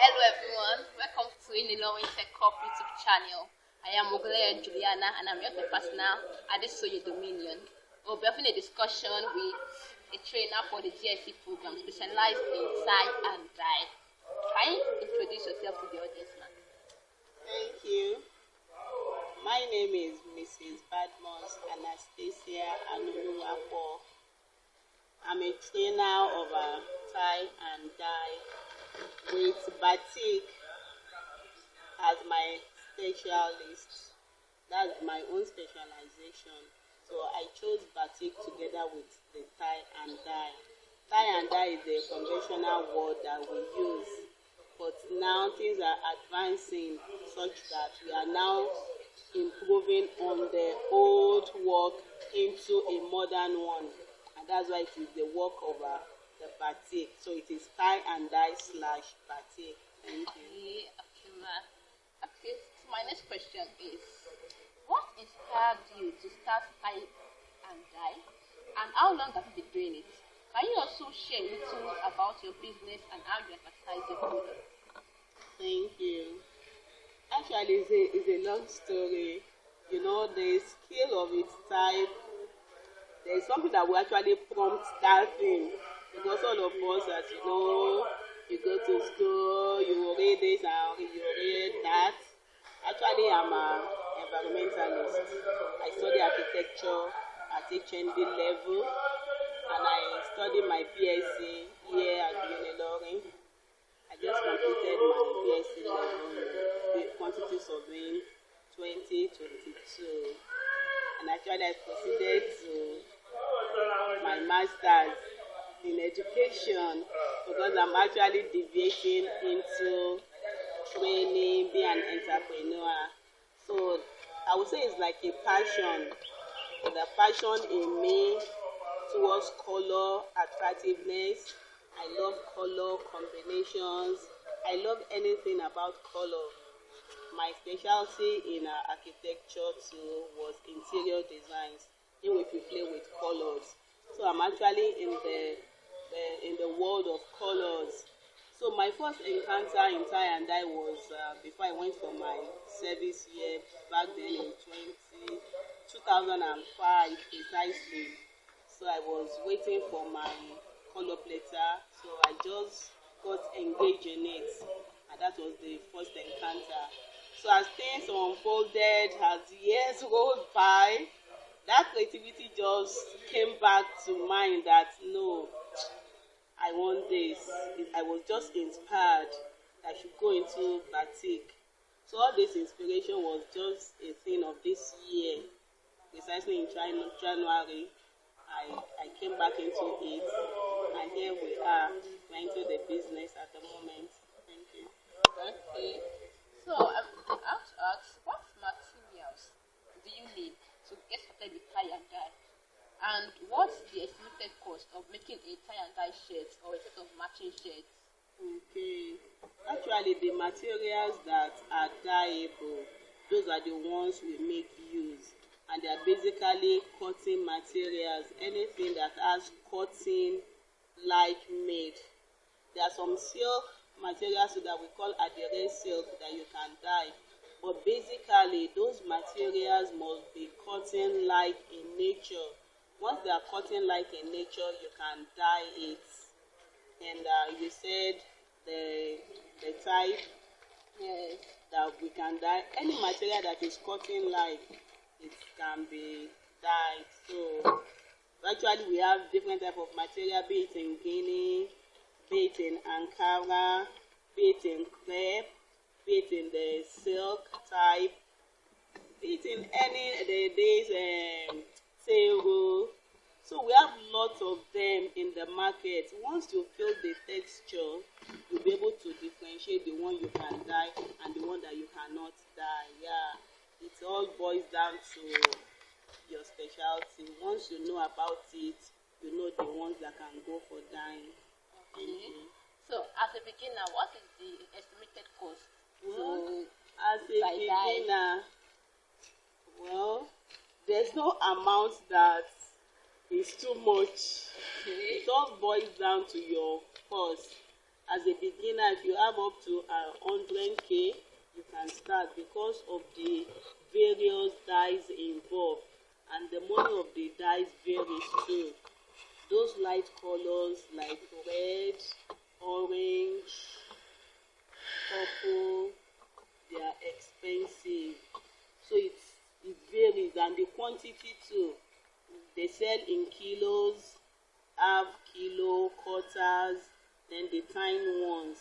Hello everyone, welcome to Inilo Tech Corp YouTube channel. I am Mogule Juliana and I'm your personal Adesoye Dominion. We'll be having a discussion with a trainer for the GSC program specialized in tie and dye. Can you introduce yourself to the audience now? Thank you. My name is Mrs. Badmus Anastasia Anuluwapo. I'm a trainer of tie and dye with batik as my specialist. That's my own specialization. So I chose batik together with the tie and dye. Tie and dye is a conventional word that we use, but now things are advancing such that we are now improving on the old work into a modern one, and that's why it is the work of the batik. So it is tie and dye / batik. Thank you. Okay, so my next question is, what inspired you to start tie and dye, and how long have you been doing it? Can you also share a little about your business and how you advertise your product? Thank you. Actually, it's a long story. You know, the skill of its type, there's something that will actually prompt that thing. Because all of us, as you know, you go to school, you read this and you read that. Actually, I'm an environmentalist. I study architecture at HND level, and I study my BSc here at Uniloring. I just completed my BSc level in quantity surveying 2022, and actually I proceeded to my master's in education because I'm actually deviating into training, being an entrepreneur. So I would say it's like a passion. The passion in me towards color attractiveness. I love color combinations. I love anything about color. My specialty in architecture too was interior designs, in which we play with colors. So I'm actually in the world of colors. So my first encounter in tie and dye was before I went for my service year back then in 2005 precisely. So I was waiting for my color platter, so I just got engaged in it, and that was the first encounter. So as things unfolded, as years rolled by, that creativity just came back to mind that no, I want this. I was just inspired that I should go into batik. So all this inspiration was just a thing of this year. Precisely in January, I came back into it, and here we are, we're into the business at the moment. Thank you. Okay, so I have to ask, what materials do you need to get started with tie and dye? And what's the estimated cost of making a tie and dye shirt or a set of matching shirts? Okay. Actually, the materials that are dyeable, those are the ones we make use. And they are basically cotton materials, anything that has cotton-like made. There are some silk materials that we call adherent silk that you can dye. But basically, those materials must be cotton-like in nature. Once they are cotton-like in nature, you can dye it. And you said the type, Yes. that we can dye. Any material that is cotton-like, it can be dyed. So actually, we have different type of material, be it in Guinea, be it in Ankara, be it in crepe, be it in the silk type, be it in any days Tero. So we have lots of them in the market. Once you feel the texture, you'll be able to differentiate the one you can dye and the one that you cannot dye. Yeah, it all boils down to your specialty. Once you know about it, you know the ones that can go for dyeing. Okay. So as a beginner, what is the estimated cost? Well, as a by dye? beginner, well, there's no amount that is too much. Okay. It all boils down to your cost. As a beginner, if you have up to 100k, you can start because of the various dyes involved, and the money of the dyes varies too. Those light colors like red, orange, purple, they are expensive. So it varies, and the quantity too. They sell in kilos, half kilo, quarters, then the tiny ones.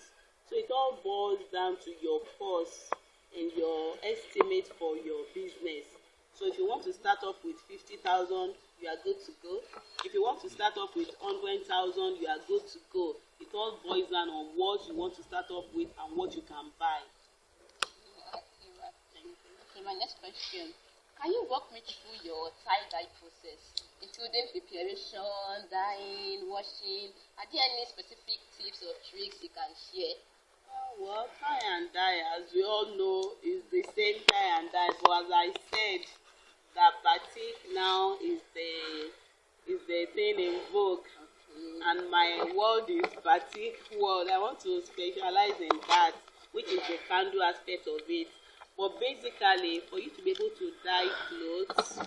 So it all boils down to your cost and your estimate for your business. So if you want to start off with 50,000, you are good to go. If you want to start off with 100,000, you are good to go. It all boils down on what you want to start off with and what you can buy. Okay, my next question. Can you walk me through your tie-dye process, including preparation, dyeing, washing? Are there any specific tips or tricks you can share? Well, tie and dye, as we all know, is the same tie and dye. But as I said, that batik now is the thing in vogue, and my world is batik world. I want to specialize in that, which is the candle aspect of it. But basically, for you to be able to dye clothes,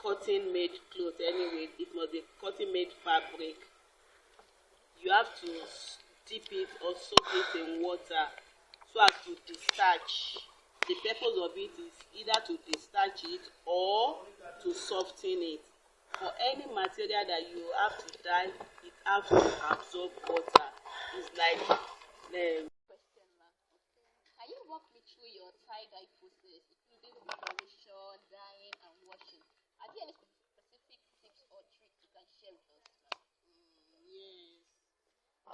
cotton made clothes anyway, it must be cotton made fabric. You have to dip it or soak it in water so as to discharge. The purpose of it is either to discharge it or to soften it. For any material that you have to dye, it has to absorb water. It's like Question mark. Can you walk me through your tie-dye process, including preparation, dyeing, and washing? Are there any specific tips or tricks you can share with us, ma'am? yes.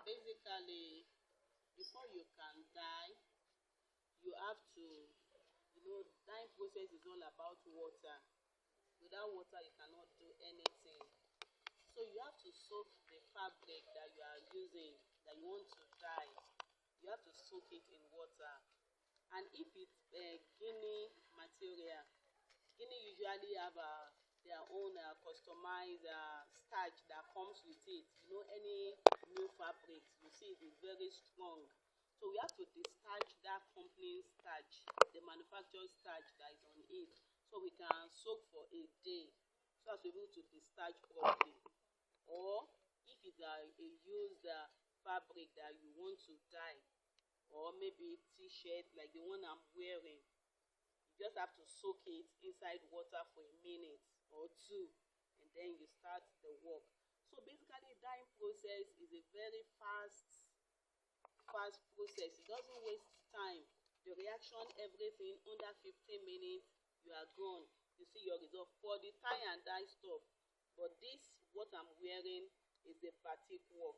Basically, before you can dye, you have to, dyeing process is all about water. Without water, you cannot do anything. So you have to soak the fabric that you are using, that you want to dye. You have to soak it in water. And if it's Guinea material, Guinea usually have their own customized starch that comes with it. Any new fabrics, you see it is very strong. So we have to discharge that company's starch, the manufacturer's starch that is on it, so we can soak for a day, so as to be able to discharge properly. Or if it's a used fabric that you want to dye, or maybe t-shirt like the one I'm wearing, you just have to soak it inside water for a minute or two, and then you start the work. So basically, dyeing process is a very fast process. It doesn't waste time. The reaction, everything, under 15 minutes, you are gone. You see your result for the tie and dye stuff. But this, what I'm wearing, is a batik work.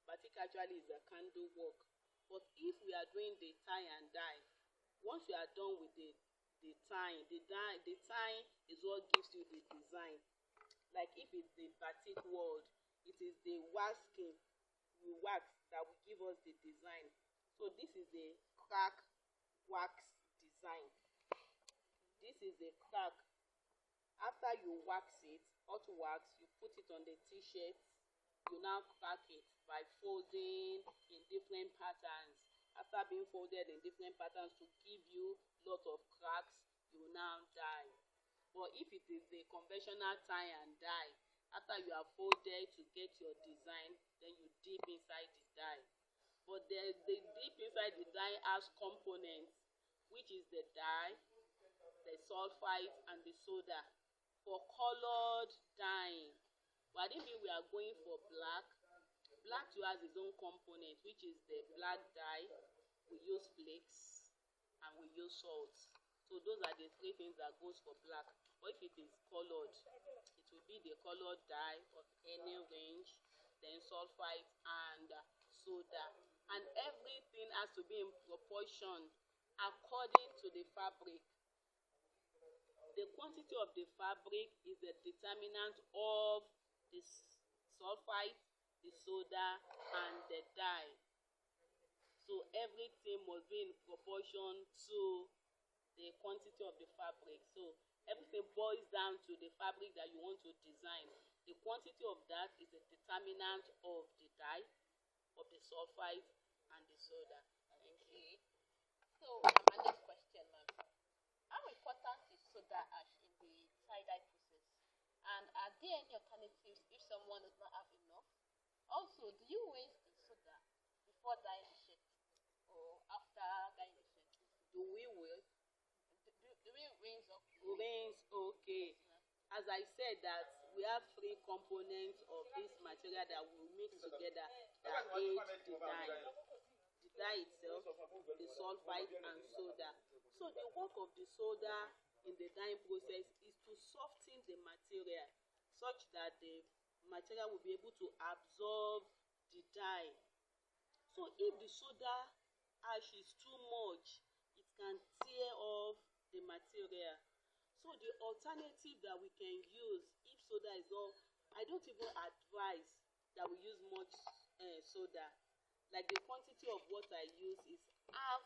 Batik actually is a candle work. But if we are doing the tie and dye, once you are done with the tying is what gives you the design. Like if it's the batik world, it is the waxing, we wax, that will give us the design. So this is a crack wax design. This is a crack. After you wax it, hot wax, you put it on the t-shirt. You now crack it by folding in different patterns. After being folded in different patterns to give you lot of cracks, you now dye. But if it is the conventional tie and dye, after you have folded to get your design, then you dip inside the dye. But the dip inside the dye has components, which is the dye, the sulfite, and the soda. For colored dyeing, but I didn't mean we are going for black. Black too has its own component, which is the black dye. We use flakes and we use salt. So those are the three things that goes for black. But if it is colored, it will be the colored dye of any range, then sulfite and soda. And everything has to be in proportion according to the fabric. The quantity of the fabric is the determinant of the sulfite, the soda, and the dye. So everything must be in proportion to the quantity of the fabric. So everything boils down to the fabric that you want to design. The quantity of that is the determinant of the dye, of the sulfite and the soda. Thank you. So my next question, ma'am. How important is soda ash in the tie-dye process? And are there any alternatives if someone does not have enough? Also, do you rinse the soda before dyeing the shirt or after dyeing the shirt? Do we will? Do we rinse or Rinse, okay. As I said that we have three components of this material that we mix together that aid the dye. The dye itself, the sulfite and soda. So the work of the soda in the dyeing process is to soften the material such that the material will be able to absorb the dye. So if the soda ash is too much, it can tear off the material. So the alternative that we can use if soda is not, I don't even advise that we use much soda. Like the quantity of what I use is half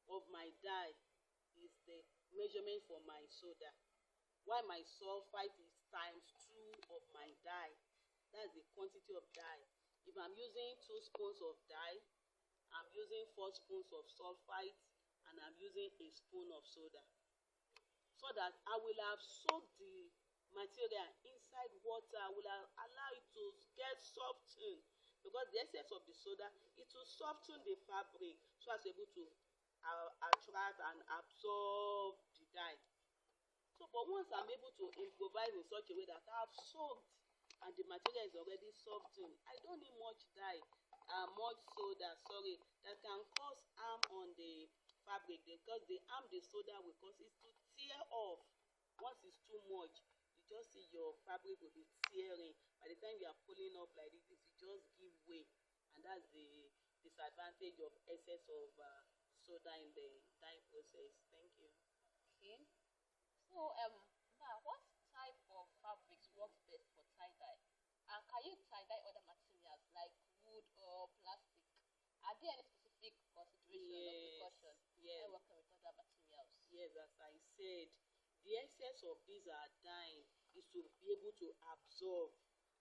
of my dye is the measurement for my soda, while my sulfite is times 2 of my dye. That's the quantity of dye. If I'm using 2 spoons of dye, I'm using 4 spoons of sulfite and I'm using a spoon of soda, so that I will have soaked the material inside water. I will allow it to get softened, because the essence of the soda, it will soften the fabric so as able to attract and absorb the dye. So but once I'm able to improvise in such a way that I have soaked and the material is already softened, I don't need much dye, much soda, that can cause harm on the fabric, because the harm the soda will cause is to tear off. Once it's too much, you just see your fabric will be tearing. By the time you are pulling up like this, it will just give way, and that's the disadvantage of excess of soda in the dyeing process. Thank you. okay? So now what type of fabrics works best for tie-dye? And can you tie-dye other materials like wood or plastic? Are there any specific consideration or precaution when working with other materials? Yes, as I said, the essence of these dyeing is to be able to absorb.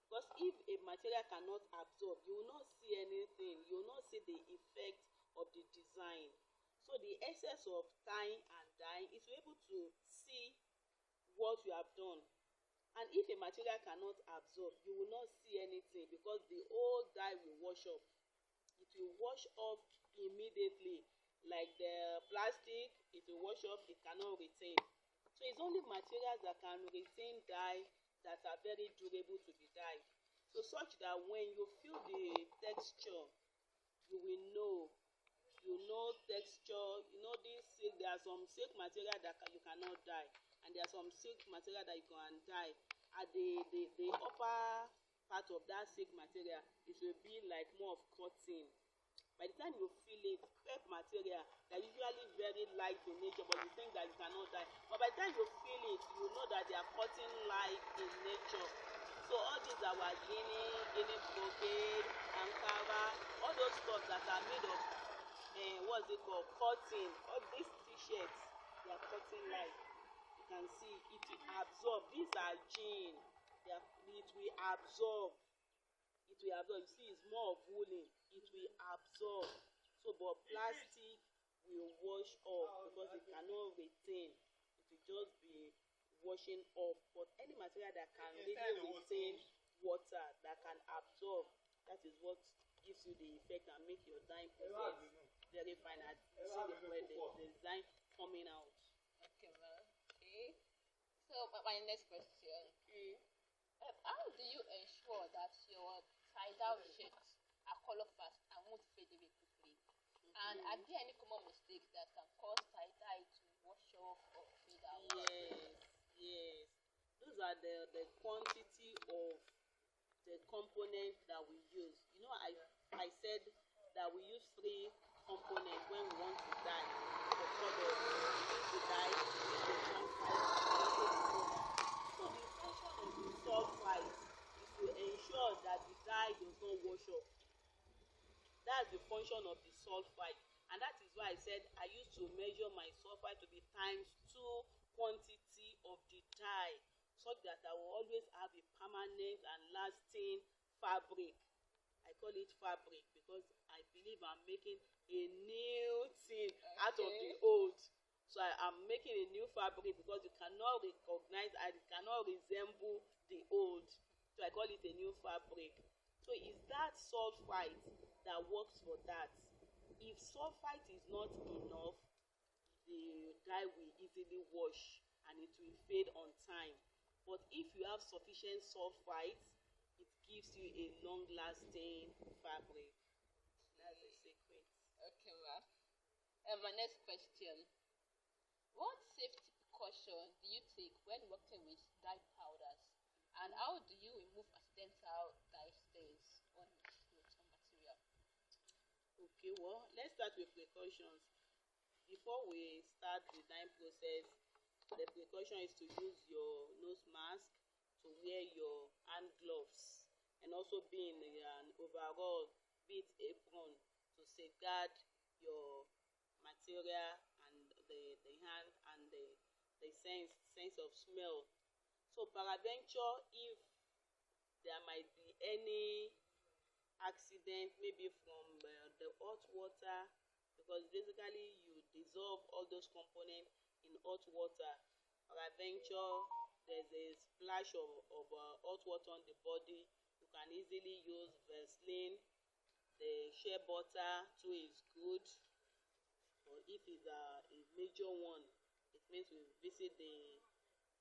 Because if a material cannot absorb, you will not see anything. You will not see the effect of the design. So the essence of tying and dyeing is to be able to see what you have done. And if a material cannot absorb, you will not see anything, because the whole dye will wash off. It will wash off immediately. Like the plastic, it will wash off, it cannot retain. So it's only materials that can retain dye that are very durable to be dyed. So such that when you feel the texture, you will know. You know texture. You know this silk. There are some silk material that you cannot dye, and there are some silk material that you can dye. At the upper part of that silk material, it will be like more of cotton. By the time you feel it, crepe material, they're usually very light in nature, but you think that you cannot dye. But by the time you feel it, you know that they are cotton-like in nature. So all these our guinea brocade, ankara, all those stuff that are made of what's it called, cotton. All these t-shirts, they are cotton-like. You can see it will absorb. These are jean. It will absorb. It will absorb. You see, it's more of woolen. It will absorb. So but plastic will wash off because it cannot retain. It will just be washing off. But any material that can really retain water, that can absorb, that is what gives you the effect and make your dyeing process very fine. And you see the design coming out. Okay, well, okay. So my next question. How do you ensure that your tie-dye shirts are color fast and won't fade away quickly? And are there any common mistakes that can cause tie-dye to wash off or fade out? Yes. Those are the quantity of the components that we use. You know, I said that we use 3 components when we want to dye the product. We use the dye, we use the sulfite, and also the soda. So the function of the sulfite is to ensure that the dye does not wash off. That's the function of the sulfite, and that is why I said I used to measure my sulfite to be times 2 quantity of the dye, so that I will always have a permanent and lasting fabric. I call it fabric because I believe I'm making a new thing out of the old. So I'm making a new fabric because you cannot recognize and it cannot resemble the old. So I call it a new fabric. So is that sulfite that works for that? If sulfite is not enough, the dye will easily wash and it will fade on time. But if you have sufficient sulfite, it gives you a long-lasting fabric. That's the secret. Okay, ma. My next question. What safety precaution do you take when working with dye powders? And how do you remove accidental dye stains on material? Okay, well, let's start with precautions. Before we start the dyeing process, the precaution is to use your nose mask, to wear your hand gloves, and also be in an overall, be it apron, to safeguard your material and the hand and the sense of smell. So peradventure, if there might be any accident, maybe from the hot water, because basically you dissolve all those components in hot water. Peradventure, there's a splash of hot water on the body. You can easily use Vaseline. The shea butter too is good. Or if it's a major one, it means we visit the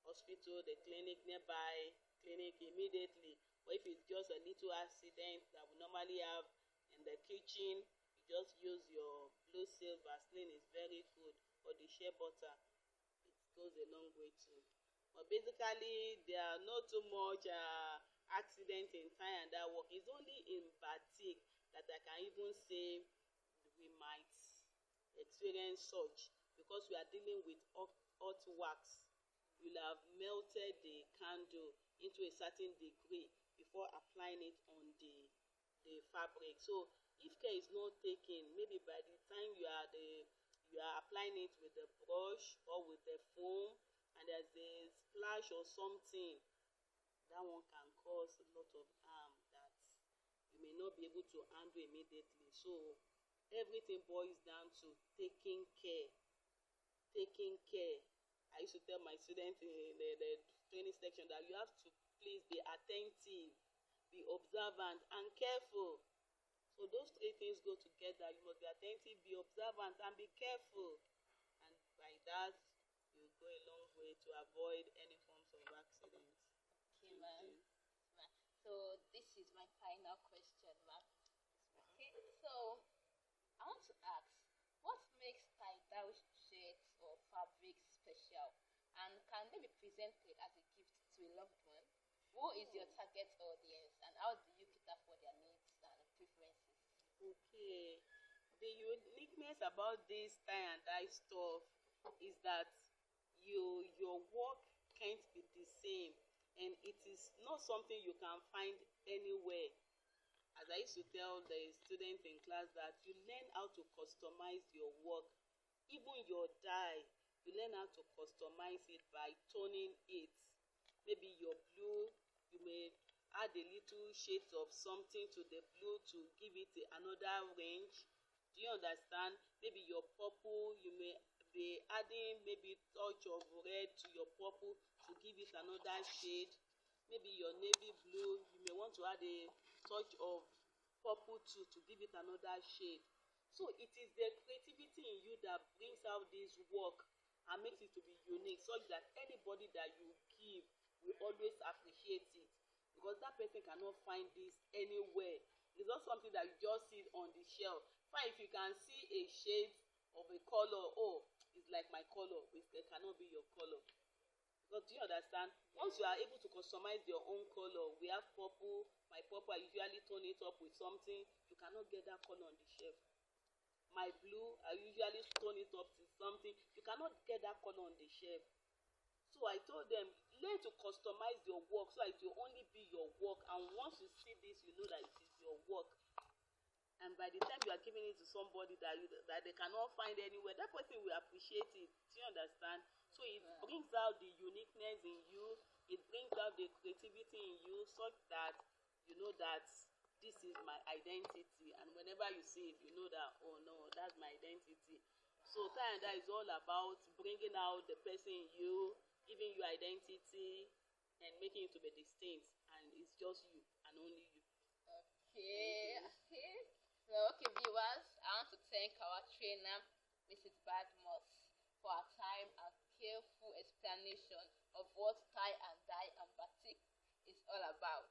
hospital, the clinic nearby, clinic immediately. But if it's just a little accident that we normally have in the kitchen, you just use your blue seal. Vaseline is very good, or the shea butter, it goes a long way too. But basically, there are not too much accident in tie and dye work. It's only in batik that I can even say we might experience such, because we are dealing with hot wax. You'll have melted the candle into a certain degree before applying it on the fabric. So if care is not taken, maybe by the time you are applying it with the brush or with the foam, and there's a splash or something, that one can cause a lot of harm that you may not be able to handle immediately. So everything boils down to taking care. I used to tell my students in the training section that you have to please be attentive, be observant, and careful. So those three things go together. You must be attentive, be observant, and be careful. And by that, you go a long way to avoid any forms of accidents. Okay, ma'am. So this is my final question, ma'am. Okay, so I want to ask, what makes tie-dye shirts or fabrics special, and can they be presented as a gift to a loved one? Who is your target audience, and how do you cater for their needs and preferences? Okay, the uniqueness about this tie and dye stuff is that your work can't be the same, and it is not something you can find anywhere. As I used to tell the students in class, that you learn how to customize your work. Even your dye, you learn how to customize it by toning it. Maybe your blue, you may add a little shades of something to the blue to give it another range. Do you understand? Maybe your purple, you may be adding maybe touch of red to your purple to give it another shade. Maybe your navy blue, you may want to add a touch of purple too to give it another shade. So it is the creativity in you that brings out this work and makes it to be unique, such that anybody that you give will always appreciate it, because that person cannot find this anywhere. It's not something that you just see on the shelf. Fine, if you can see a shade of a color, oh, it's like my color, it cannot be your color. Because do you understand? Once you are able to customize your own color, we have purple. My purple, I usually tone it up with something. You cannot get that color on the shelf. My blue, I usually tone it up to something. You cannot get that color on the shelf. So I told them, learn to customize your work so that it will only be your work. And once you see this, you know that it is your work. And by the time you are giving it to somebody that they cannot find anywhere, that person will appreciate it. Do you understand? So it brings out the uniqueness in you. It brings out the creativity in you, such that you know that this is my identity, and whenever you see it, you know that, oh no, that's my identity. So tie and dye is all about bringing out the person in you, giving you identity, and making it to be distinct, and it's just you and only you. Okay. So, okay, viewers, I want to thank our trainer, Mrs. Badmus, for her time and careful explanation of what tie and dye and batik is all about.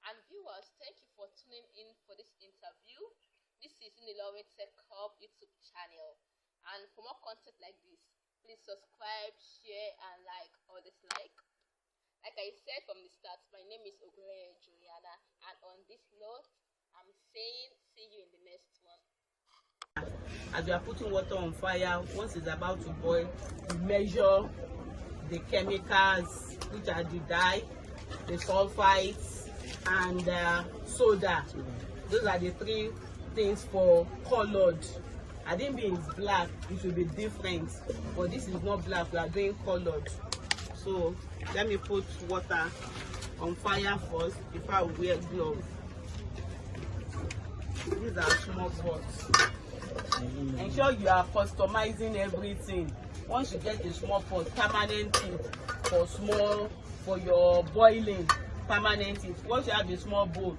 And viewers, thank you for tuning in for this interview. This is Unilorin Tech Hub YouTube channel. And for more content like this, please subscribe, share, and like or dislike. Like I said from the start, my name is Ogunleye Juliana, and on this note, I'm saying see you in the next one. As you are putting water on fire, once it's about to boil, you measure the chemicals, which are the dye, the sulfites, and soda. Those are the three things for colored. I didn't mean it's black, it will be different, but this is not black, we are doing colored. So let me put water on fire first before I wear gloves. These are small pots. Ensure you are customizing everything. Once you get a small pot, permanent tip for small, for your boiling, permanent tip. Once you have a small bowl,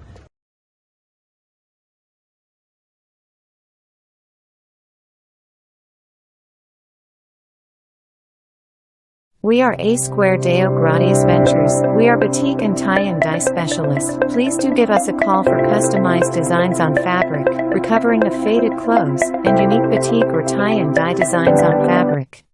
We are A Square Deo Gratis Ventures. We are boutique and tie and dye specialists. Please do give us a call for customized designs on fabric, recovering of faded clothes, and unique batik or tie and dye designs on fabric.